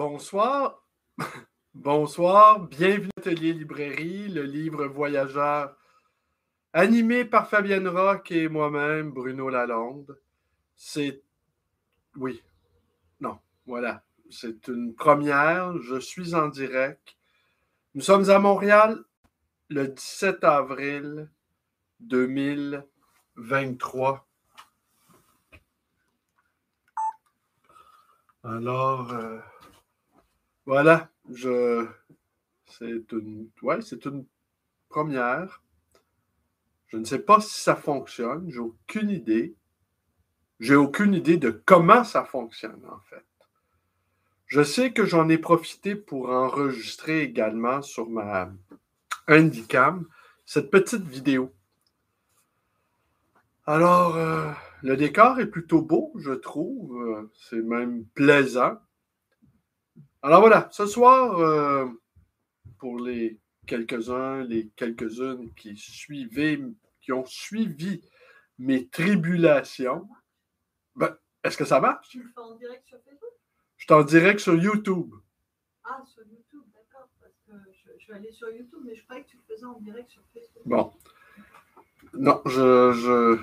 Bonsoir. Bonsoir. Bienvenue à l'Atelier Librairie, le livre voyageur animé par Fabienne Roch et moi-même, Bruno Lalonde. Oui. Non. Voilà. C'est une première. Je suis en direct. Nous sommes à Montréal le 17 avril 2023. Alors, voilà. C'est une première. Je ne sais pas si ça fonctionne. J'ai aucune idée. J'ai aucune idée de comment ça fonctionne, en fait. Je sais que j'en ai profité pour enregistrer également sur ma Handycam cette petite vidéo. Alors, le décor est plutôt beau, je trouve. C'est même plaisant. Alors voilà, ce soir, pour les quelques-uns, les quelques-unes qui ont suivi mes tribulations, est-ce que ça marche? Tu le fais en direct sur Facebook? Je suis en direct sur YouTube. Ah, sur YouTube, d'accord. Parce que je vais aller sur YouTube, mais je croyais que tu le faisais en direct sur Facebook. Bon. Non, je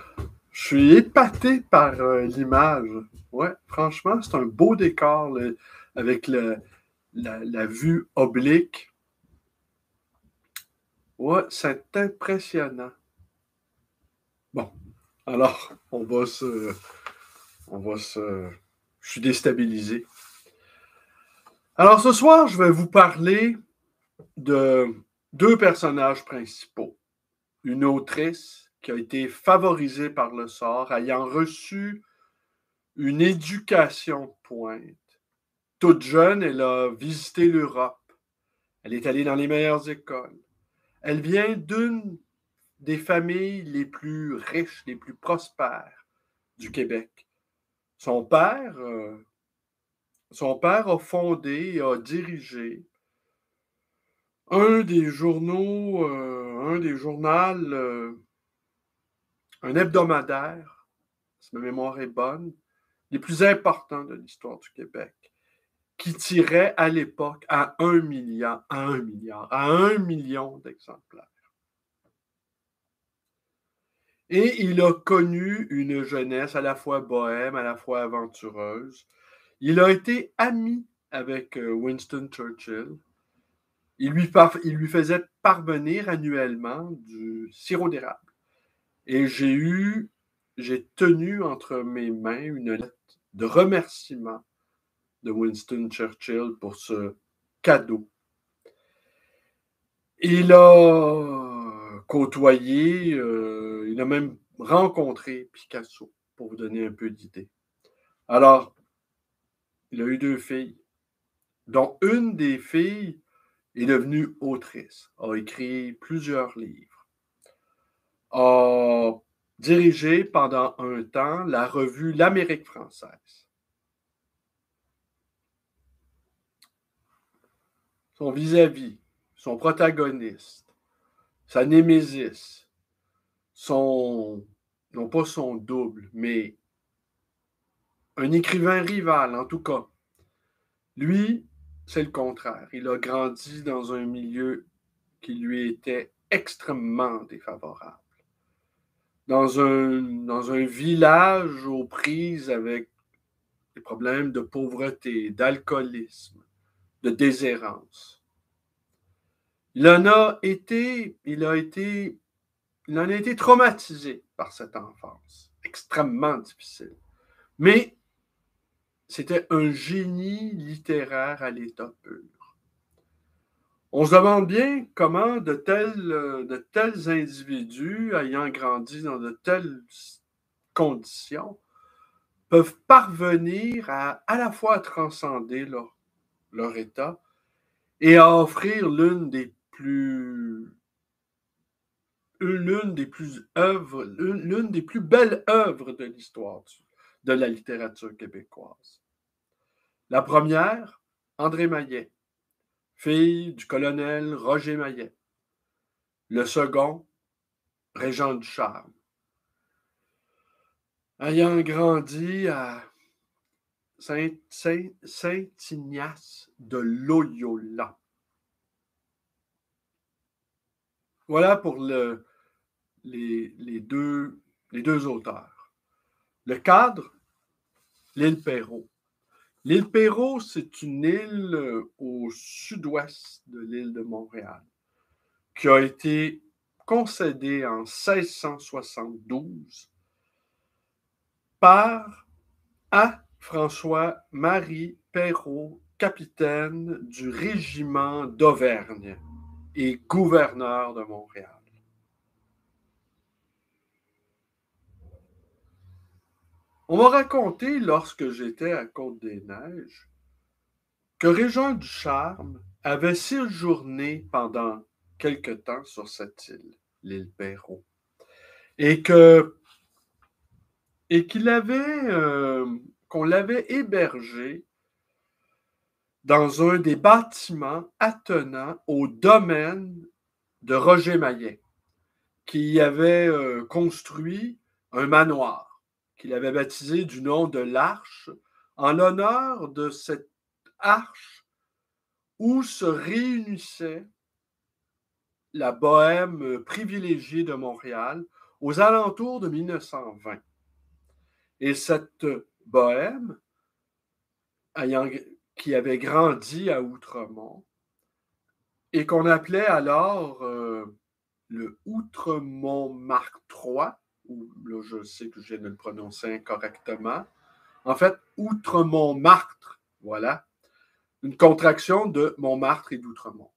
suis épaté par l'image. Ouais, franchement, c'est un beau décor avec la vue oblique. Ouais, c'est impressionnant. Bon, alors, je suis déstabilisé. Alors, ce soir, je vais vous parler de deux personnages principaux. Une autrice qui a été favorisée par le sort, ayant reçu une éducation de pointe. Toute jeune, elle a visité l'Europe. Elle est allée dans les meilleures écoles. Elle vient d'une des familles les plus riches, les plus prospères du Québec. Son père a fondé et a dirigé un journaux, un hebdomadaire, si ma mémoire est bonne, les plus importants de l'histoire du Québec, qui tirait à l'époque à 1 million d'exemplaires. Et il a connu une jeunesse à la fois bohème, à la fois aventureuse. Il a été ami avec Winston Churchill. Il lui faisait parvenir annuellement du sirop d'érable. Et j'ai tenu entre mes mains une lettre de remerciement de Winston Churchill pour ce cadeau. Il a côtoyé, il a même rencontré Picasso, pour vous donner un peu d'idée. Alors, il a eu 2 filles, dont une des filles est devenue autrice, a écrit plusieurs livres, a dirigé pendant un temps la revue L'Amérique française. Son vis-à-vis, son protagoniste, sa némésis, non pas son double, mais un écrivain rival, en tout cas. Lui, c'est le contraire. Il a grandi dans un milieu qui lui était extrêmement défavorable. Dans un village aux prises avec des problèmes de pauvreté, d'alcoolisme, de déshérence. Il en a été traumatisé par cette enfance, extrêmement difficile. Mais c'était un génie littéraire à l'état pur. On se demande bien comment de tels individus ayant grandi dans de telles conditions peuvent parvenir à la fois à transcender leur état et à offrir l'une des plus belles œuvres de l'histoire de la littérature québécoise. La première, André Maillet, fille du colonel Roger Maillet. Le second, Régent Ducharme. Ayant grandi Saint-Ignace de Loyola. Voilà pour les deux auteurs. Le cadre, l'île Perrot. L'île Perrot, c'est une île au sud-ouest de l'île de Montréal qui a été concédée en 1672 par A. François-Marie Perrot, capitaine du régiment d'Auvergne et gouverneur de Montréal. On m'a raconté, lorsque j'étais à Côte-des-Neiges, que Régent Ducharme avait séjourné pendant quelque temps sur cette île, l'île Perrot, et qu'on l'avait hébergé dans un des bâtiments attenant au domaine de Roger Maillet, qui avait construit un manoir qu'il avait baptisé du nom de l'Arche, en l'honneur de cette arche où se réunissait la bohème privilégiée de Montréal aux alentours de 1920. Et cette bohème, qui avait grandi à Outremont, et qu'on appelait alors le Outremont-Marc III, ou là je sais que je viens de le prononcer incorrectement, en fait, Outremont-Martre, voilà, une contraction de Montmartre et d'Outremont.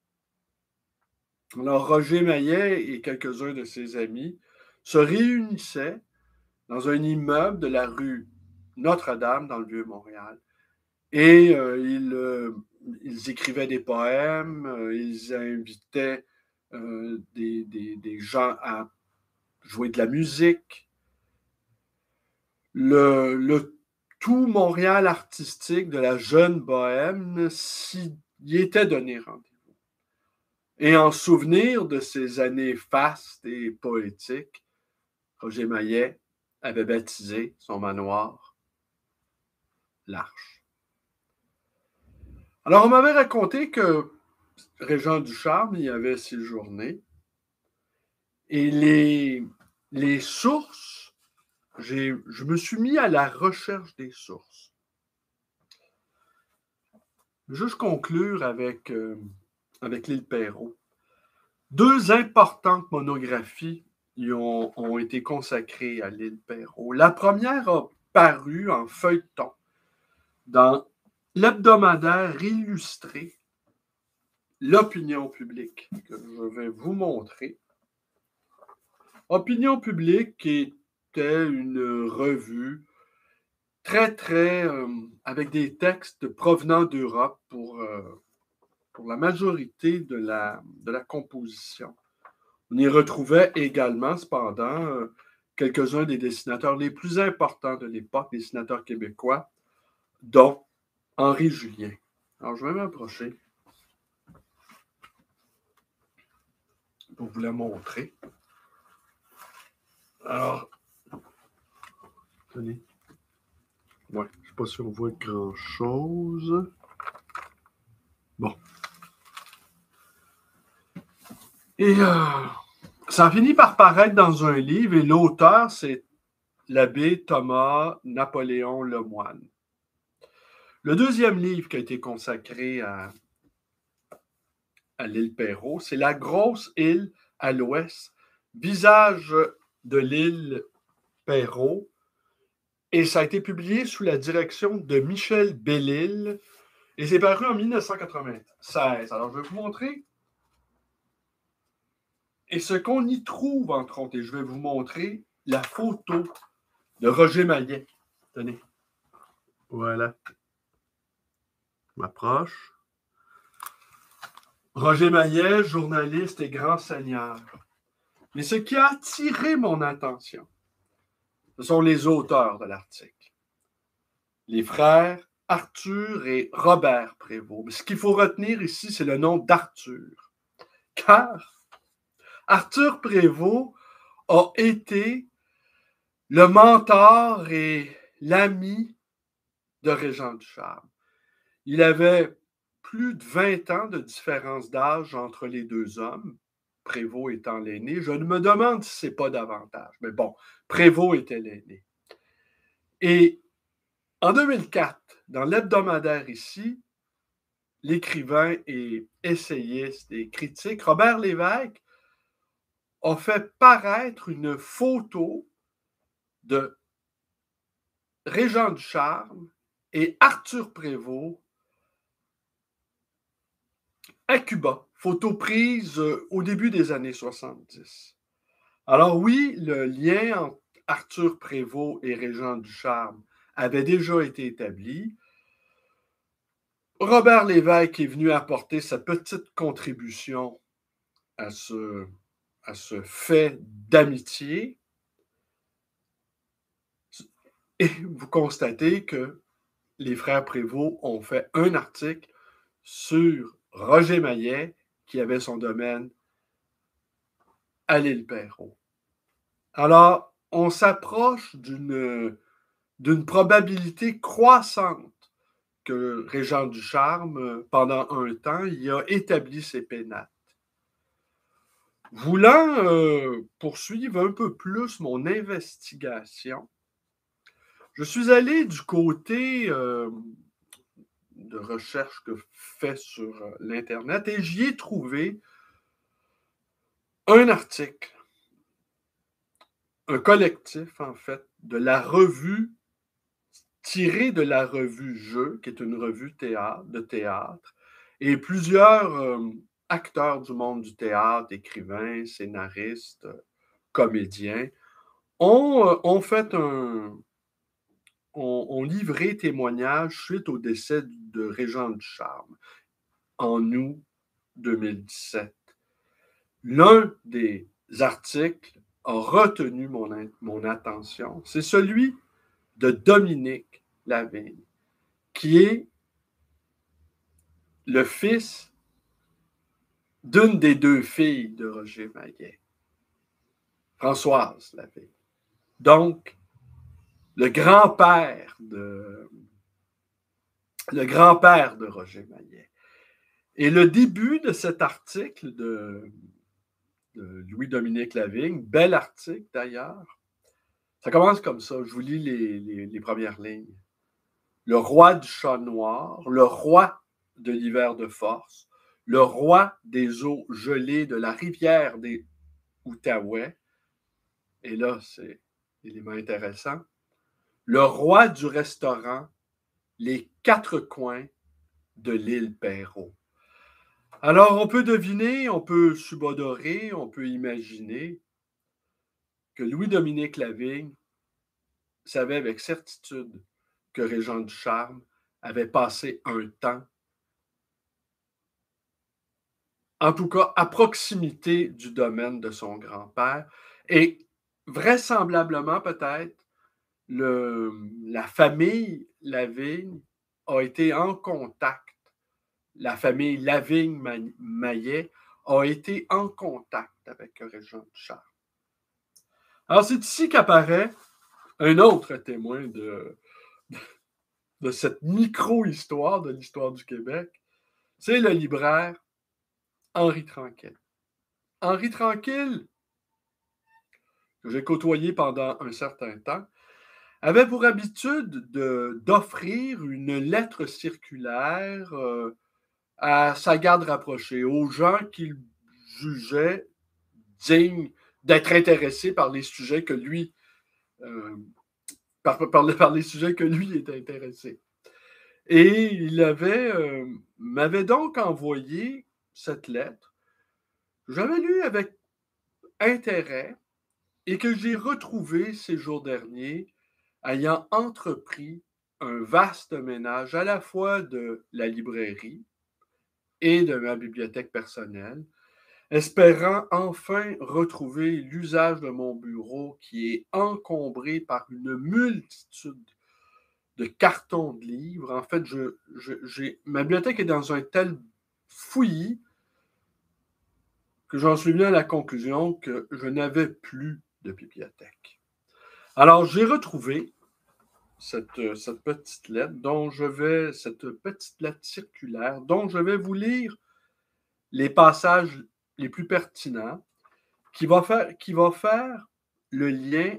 Alors, Roger Maillet et quelques-uns de ses amis se réunissaient dans un immeuble de la rue Notre-Dame, dans le Vieux-Montréal, et ils écrivaient des poèmes, ils invitaient des gens à jouer de la musique. Le tout Montréal artistique de la jeune bohème y était donné rendez-vous. Et en souvenir de ces années fastes et poétiques, Roger Maillet avait baptisé son manoir l'Arche. Alors, on m'avait raconté que Régent Ducharme y avait séjourné. Et les sources, je me suis mis à la recherche des sources. Juste conclure avec l'île Perrot. 2 importantes monographies ont été consacrées à l'île Perrot. La première a paru en feuilleton dans l'hebdomadaire illustré L'Opinion publique, que je vais vous montrer. Opinion publique était une revue très, très, avec des textes provenant d'Europe pour la majorité de la composition. On y retrouvait également, cependant, quelques-uns des dessinateurs les plus importants de l'époque, des dessinateurs québécois, dont Henri Julien. Alors, je vais m'approcher pour vous la montrer. Alors, tenez. Ouais, je ne sais pas si on voit grand-chose. Bon. Et ça a fini par paraître dans un livre, et l'auteur, c'est l'abbé Thomas Napoléon Lemoine. Le deuxième livre qui a été consacré à l'île Perrot, c'est La grosse île à l'ouest, visage de l'île Perrot, et ça a été publié sous la direction de Michel Bellil, et c'est paru en 1996. Alors, je vais vous montrer. Et ce qu'on y trouve, entre autres, et je vais vous montrer la photo de Roger Maillet. Tenez. Voilà. Je m'approche. Roger Maillet, journaliste et grand seigneur. Mais ce qui a attiré mon attention, ce sont les auteurs de l'article. Les frères Arthur et Robert Prévost. Mais ce qu'il faut retenir ici, c'est le nom d'Arthur. Car Arthur Prévost a été le mentor et l'ami de Régent Ducharme. Il avait plus de 20 ans de différence d'âge entre les deux hommes, Prévost étant l'aîné. Je me demande si ce n'est pas davantage, mais bon, Prévost était l'aîné. Et en 2004, dans l'hebdomadaire ici, l'écrivain et essayiste et critique Robert Lévesque a fait paraître une photo de Régent Ducharme et Arthur Prévost à Cuba, photo prise au début des années 70. Alors oui, le lien entre Arthur Prévost et Régent Ducharme avait déjà été établi. Robert Lévesque est venu apporter sa petite contribution à ce fait d'amitié. Et vous constatez que les frères Prévost ont fait un article sur Roger Maillet, qui avait son domaine à l'île Perrot. Alors, on s'approche d'une probabilité croissante que Régent Ducharme, pendant un temps, il a établi ses pénates. Voulant poursuivre un peu plus mon investigation, je suis allé du côté de recherche que fait sur l'Internet et j'y ai trouvé un article, un collectif, en fait, de la revue, tiré de la revue Jeu, qui est une revue de théâtre, et plusieurs acteurs du monde du théâtre, écrivains, scénaristes, comédiens, ont fait ont livré témoignage suite au décès de Régent Ducharme en août 2017. L'un des articles a retenu mon attention, c'est celui de Dominique Lavigne, qui est le fils d'une des deux filles de Roger Maillet, Françoise Lavigne. Donc, le grand-père de Roger Maillet. Et le début de cet article de Louis-Dominique Lavigne, bel article d'ailleurs, ça commence comme ça, je vous lis les premières lignes. Le roi du chat noir, le roi de l'hiver de force, le roi des eaux gelées de la rivière des Outaouais, et là, c'est l'élément intéressant, le roi du restaurant, les quatre coins de l'île Perrot. Alors, on peut deviner, on peut subodorer, on peut imaginer que Louis-Dominique Lavigne savait avec certitude que Régent Ducharme avait passé un temps, en tout cas à proximité du domaine de son grand-père, et vraisemblablement peut-être la famille Lavigne a été en contact, la famille Lavigne-Maillet a été en contact avec Régent Ducharme. Alors c'est ici qu'apparaît un autre témoin de cette micro-histoire de l'histoire du Québec, c'est le libraire Henri Tranquille. Henri Tranquille, que j'ai côtoyé pendant un certain temps, avait pour habitude d'offrir une lettre circulaire à sa garde rapprochée, aux gens qu'il jugeait dignes d'être intéressés par les sujets que lui par les sujets que lui était intéressé. Et il m'avait donc envoyé cette lettre que j'avais lue avec intérêt et que j'ai retrouvée ces jours derniers, ayant entrepris un vaste ménage à la fois de la librairie et de ma bibliothèque personnelle, espérant enfin retrouver l'usage de mon bureau qui est encombré par une multitude de cartons de livres. En fait, ma bibliothèque est dans un tel fouillis que j'en suis venu à la conclusion que je n'avais plus de bibliothèque. Alors, j'ai retrouvé cette petite lettre cette petite lettre circulaire dont je vais vous lire les passages les plus pertinents qui va faire le lien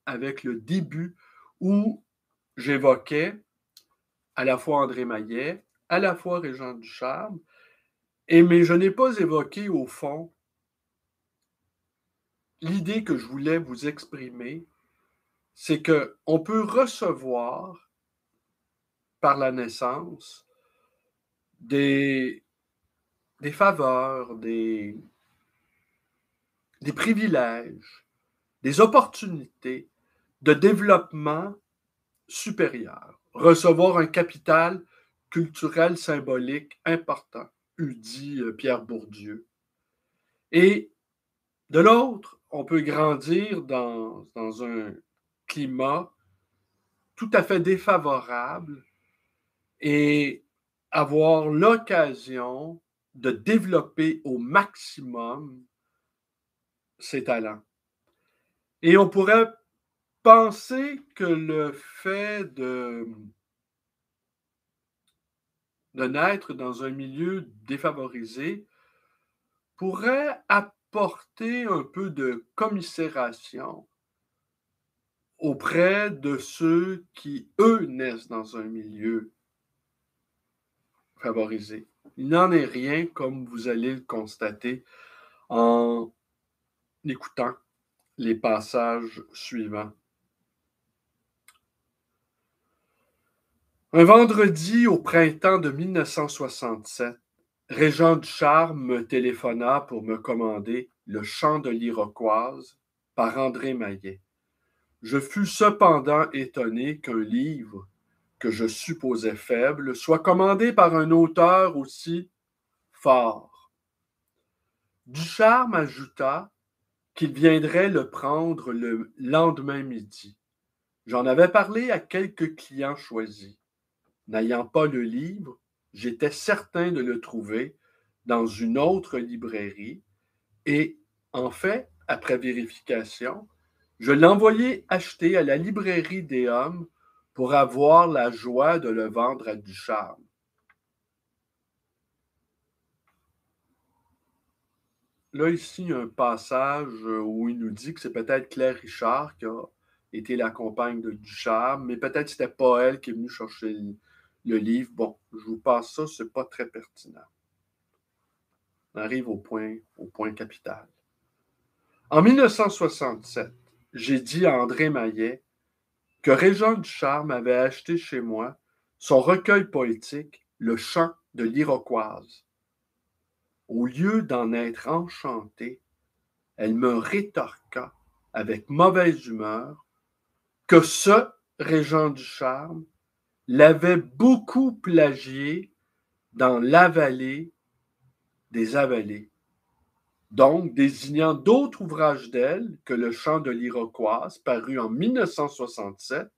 avec le début où j'évoquais à la fois André Maillet, à la fois Régent Ducharme, mais je n'ai pas évoqué au fond l'idée que je voulais vous exprimer, c'est qu'on peut recevoir par la naissance des faveurs, des privilèges, des opportunités de développement supérieur, recevoir un capital culturel symbolique important, eût dit Pierre Bourdieu. Et de l'autre, on peut grandir dans un climat tout à fait défavorable et avoir l'occasion de développer au maximum ses talents. Et on pourrait penser que le fait de naître dans un milieu défavorisé pourrait apporter un peu de commisération auprès de ceux qui, eux, naissent dans un milieu favorisé. Il n'en est rien, comme vous allez le constater en écoutant les passages suivants. Un vendredi au printemps de 1967, Régent Ducharme me téléphona pour me commander Le chant de l'Iroquoise par André Maillet. Je fus cependant étonné qu'un livre que je supposais faible soit commandé par un auteur aussi fort. Ducharme ajouta qu'il viendrait le prendre le lendemain midi. J'en avais parlé à quelques clients choisis. N'ayant pas le livre, j'étais certain de le trouver dans une autre librairie et, en fait, après vérification, je l'envoyai acheter à la librairie des Hommes pour avoir la joie de le vendre à Ducharme. Là, ici, il y a un passage où il nous dit que c'est peut-être Claire Richard qui a été la compagne de Ducharme, mais peut-être que ce n'était pas elle qui est venue chercher le livre. Bon, je vous passe ça, c'est pas très pertinent. On arrive au point capital. En 1967, j'ai dit à André Maillet que Régent Ducharme avait acheté chez moi son recueil poétique Le chant de l'Iroquoise. Au lieu d'en être enchantée, elle me rétorqua avec mauvaise humeur que ce Régent Ducharme l'avait beaucoup plagié dans La vallée des avalées, donc désignant d'autres ouvrages d'elle que Le chant de l'Iroquoise, paru en 1967,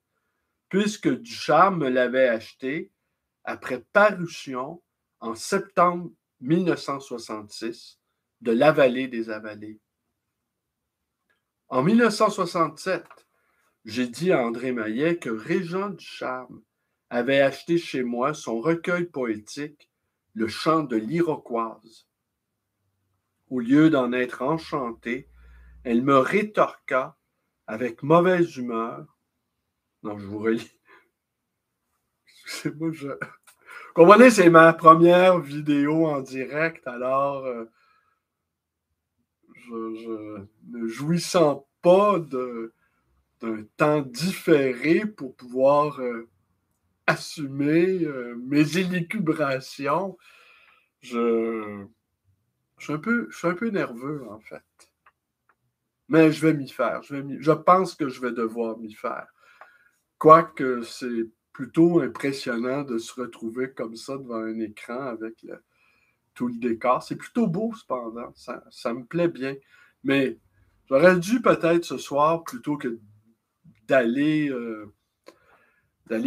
puisque Ducharme me l'avait acheté après parution en septembre 1966 de La vallée des avalées. En 1967, j'ai dit à André Maillet que Régent Ducharme avait acheté chez moi son recueil poétique Le chant de l'Iroquoise. Au lieu d'en être enchantée, elle me rétorqua avec mauvaise humeur. Non, je vous relis. Excusez-moi, comprenez, c'est ma première vidéo en direct, alors je ne jouissant pas d'un temps différé pour pouvoir assumer mes élucubrations. Je suis un peu nerveux, en fait. Mais je vais m'y faire. Je pense que je vais devoir m'y faire. Quoique c'est plutôt impressionnant de se retrouver comme ça devant un écran avec tout le décor. C'est plutôt beau, cependant. Ça me plaît bien. Mais j'aurais dû peut-être ce soir, plutôt que d'aller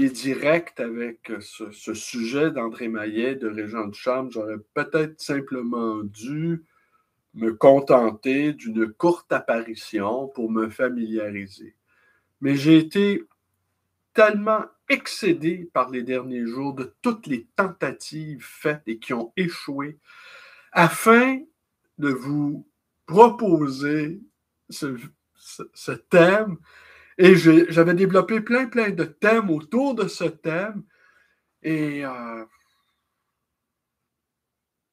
direct avec ce sujet d'André Maillet, de Régent Ducharme, j'aurais peut-être simplement dû me contenter d'une courte apparition pour me familiariser. Mais j'ai été tellement excédé par les derniers jours de toutes les tentatives faites et qui ont échoué, afin de vous proposer ce thème. Et j'avais développé plein de thèmes autour de ce thème. Et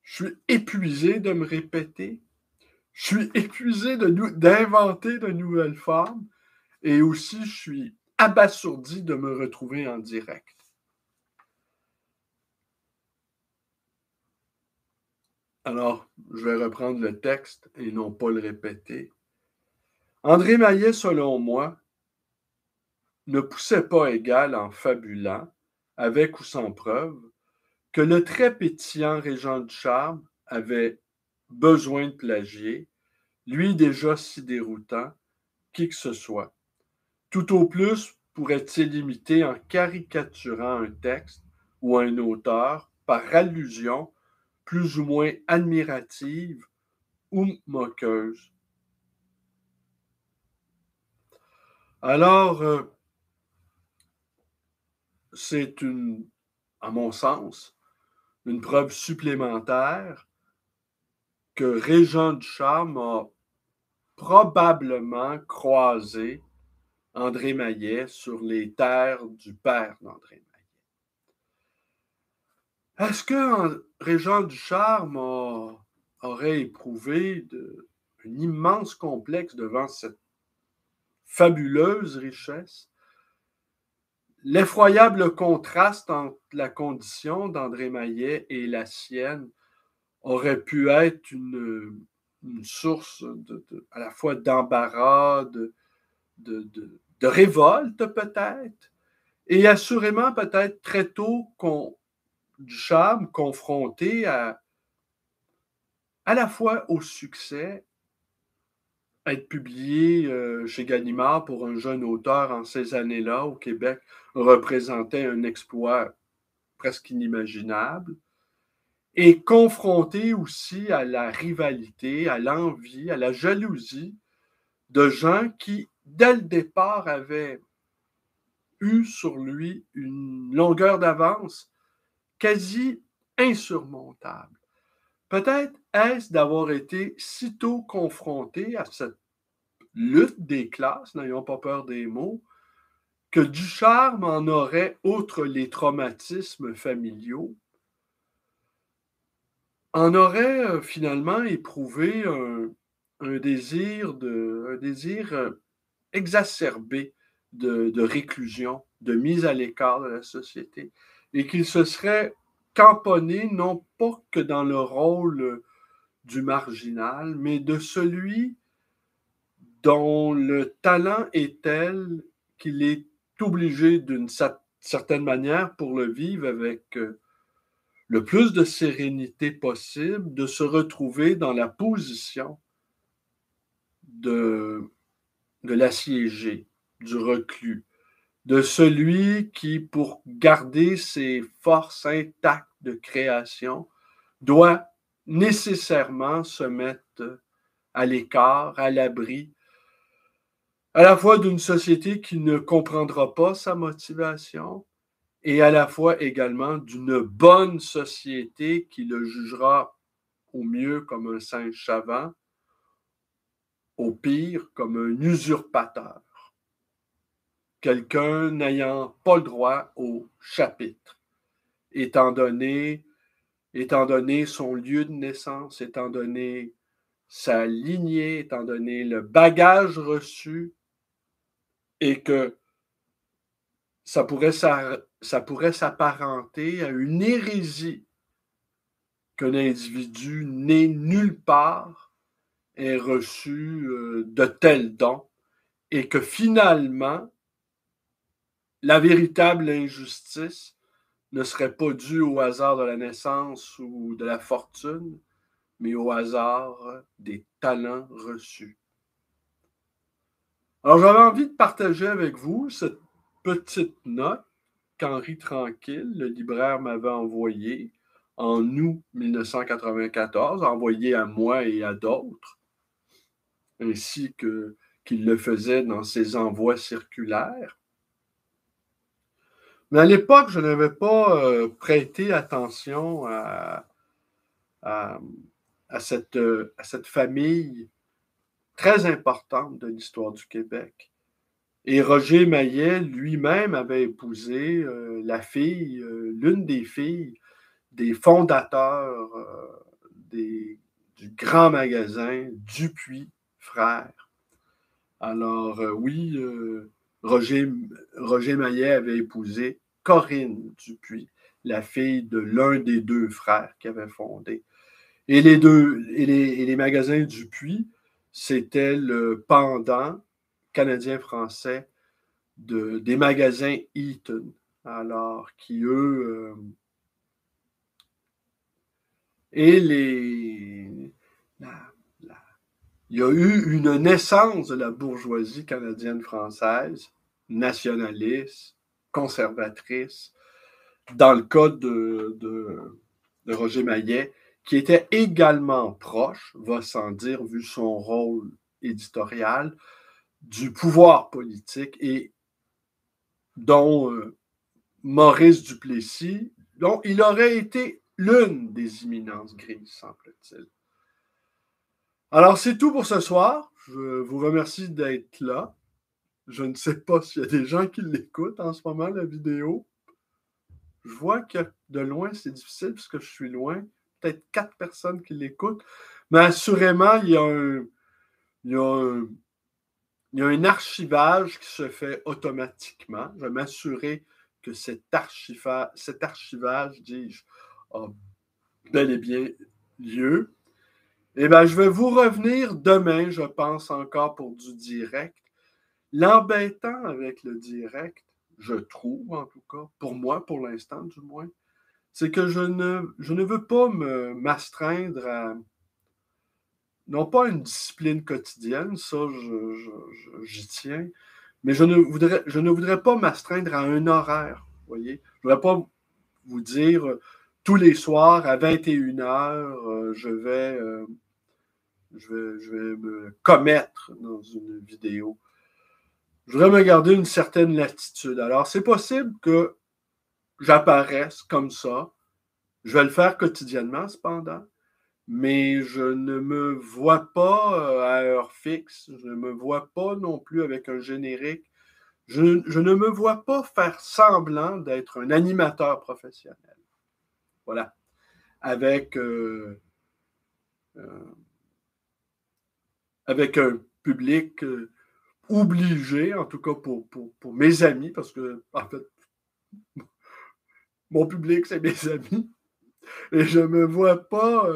je suis épuisé de me répéter. Je suis épuisé d'inventer de nouvelles formes. Et aussi, je suis abasourdi de me retrouver en direct. Alors, je vais reprendre le texte et non pas le répéter. André Mallet, selon moi, ne poussait pas égal en fabulant, avec ou sans preuve, que le très pétillant Régent Ducharme avait besoin de plagier, lui déjà si déroutant, qui que ce soit. Tout au plus pourrait-il imiter en caricaturant un texte ou un auteur par allusion plus ou moins admirative ou moqueuse. Alors, c'est à mon sens, une preuve supplémentaire que Régent Ducharme a probablement croisé André Mallet sur les terres du père d'André Mallet. Est-ce que Régent Ducharme aurait éprouvé un immense complexe devant cette fabuleuse richesse? L'effroyable contraste entre la condition d'André Mallet et la sienne aurait pu être une source à la fois d'embarras, de révolte peut-être, et assurément peut-être très tôt Ducharme confronté à la fois au succès, être publié chez Gallimard pour un jeune auteur en ces années-là au Québec représentait un exploit presque inimaginable, et confronté aussi à la rivalité, à l'envie, à la jalousie de gens qui, dès le départ, avaient eu sur lui une longueur d'avance quasi insurmontable. Peut-être est-ce d'avoir été sitôt confronté à cette lutte des classes, n'ayons pas peur des mots, que Ducharme en aurait, outre les traumatismes familiaux, en aurait finalement éprouvé un désir exacerbé de réclusion, de mise à l'écart de la société, et qu'il se serait camponné non pas que dans le rôle du marginal, mais de celui dont le talent est tel qu'il est obligé d'une certaine manière, pour le vivre avec le plus de sérénité possible, de se retrouver dans la position de l'assiégé, du reclus, de celui qui, pour garder ses forces intactes de création, doit nécessairement se mettre à l'écart, à l'abri, à la fois d'une société qui ne comprendra pas sa motivation et à la fois également d'une bonne société qui le jugera au mieux comme un singe savant, au pire comme un usurpateur, quelqu'un n'ayant pas le droit au chapitre, étant donné son lieu de naissance, étant donné sa lignée, étant donné le bagage reçu, et que ça pourrait s'apparenter à une hérésie qu'un individu né nulle part ait reçu de tels dons, et que finalement, la véritable injustice ne serait pas due au hasard de la naissance ou de la fortune, mais au hasard des talents reçus. Alors, j'avais envie de partager avec vous cette petite note qu'Henri Tranquille, le libraire, m'avait envoyée en août 1994, envoyée à moi et à d'autres, ainsi qu'il le faisait dans ses envois circulaires. Mais à l'époque, je n'avais pas prêté attention à, à cette famille très importante de l'histoire du Québec. Et Roger Maillet lui-même avait épousé l'une des filles des fondateurs du grand magasin Dupuis Frères. Alors, oui, Roger Maillet avait épousé Corinne Dupuis, la fille de l'un des deux frères qui avait fondé. Et les magasins Dupuis, c'était le pendant canadien-français des magasins Eaton. Alors, qui eux. Et il y a eu une naissance de la bourgeoisie canadienne-française, nationaliste, conservatrice, dans le cas de Roger Maillet, qui était également proche, va sans dire, vu son rôle éditorial, du pouvoir politique et dont Maurice Duplessis, dont il aurait été l'une des imminences grises, semble-t-il. Alors, c'est tout pour ce soir. Je vous remercie d'être là. Je ne sais pas s'il y a des gens qui l'écoutent en ce moment, la vidéo. Je vois que de loin, c'est difficile puisque je suis loin. Peut-être 4 personnes qui l'écoutent. Mais assurément, il y a un archivage qui se fait automatiquement. Je vais m'assurer que cet archivage, dis-je, a bel et bien lieu. Eh bien, je vais vous revenir demain, je pense, encore pour du direct. L'embêtant avec le direct, je trouve, en tout cas, pour moi, pour l'instant, du moins, c'est que je ne veux pas m'astreindre à, non pas une discipline quotidienne, ça, j'y tiens, mais je ne voudrais pas m'astreindre à un horaire, vous voyez. Je ne voudrais pas vous dire tous les soirs à 21h, je vais me commettre dans une vidéo. Je voudrais me garder une certaine latitude. Alors, c'est possible que j'apparaisse comme ça. Je vais le faire quotidiennement, cependant. Mais je ne me vois pas à heure fixe. Je ne me vois pas non plus avec un générique. Je ne me vois pas faire semblant d'être un animateur professionnel. Voilà. Avec un public obligé, en tout cas pour mes amis, parce que, en fait, mon public, c'est mes amis. Et je ne me vois pas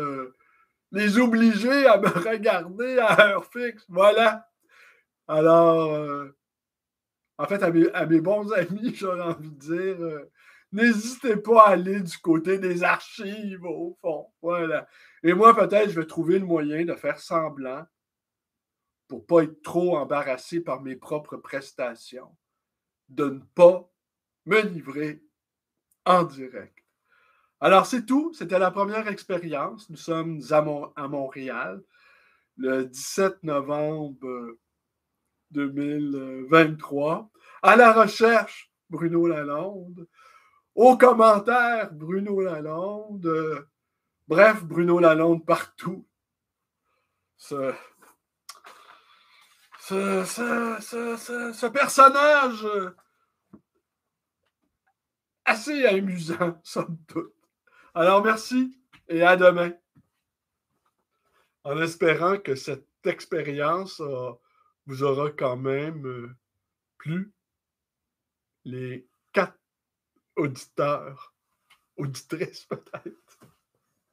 les obliger à me regarder à heure fixe. Voilà. Alors, en fait, à mes bons amis, j'aurais envie de dire, n'hésitez pas à aller du côté des archives, au fond. Voilà. Et moi, peut-être, je vais trouver le moyen de faire semblant pour ne pas être trop embarrassé par mes propres prestations, de ne pas me livrer en direct. Alors, c'est tout. C'était la première expérience. Nous sommes à Montréal, le 17 novembre 2023. À la recherche, Bruno Lalonde. Aux commentaires, Bruno Lalonde. Bref, Bruno Lalonde partout. Ce personnage assez amusant, somme toute. Alors, merci et à demain. En espérant que cette expérience vous aura quand même plu, les 4 auditeurs, auditrices peut-être.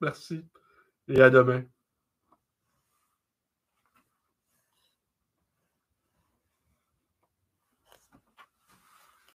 Merci et à demain.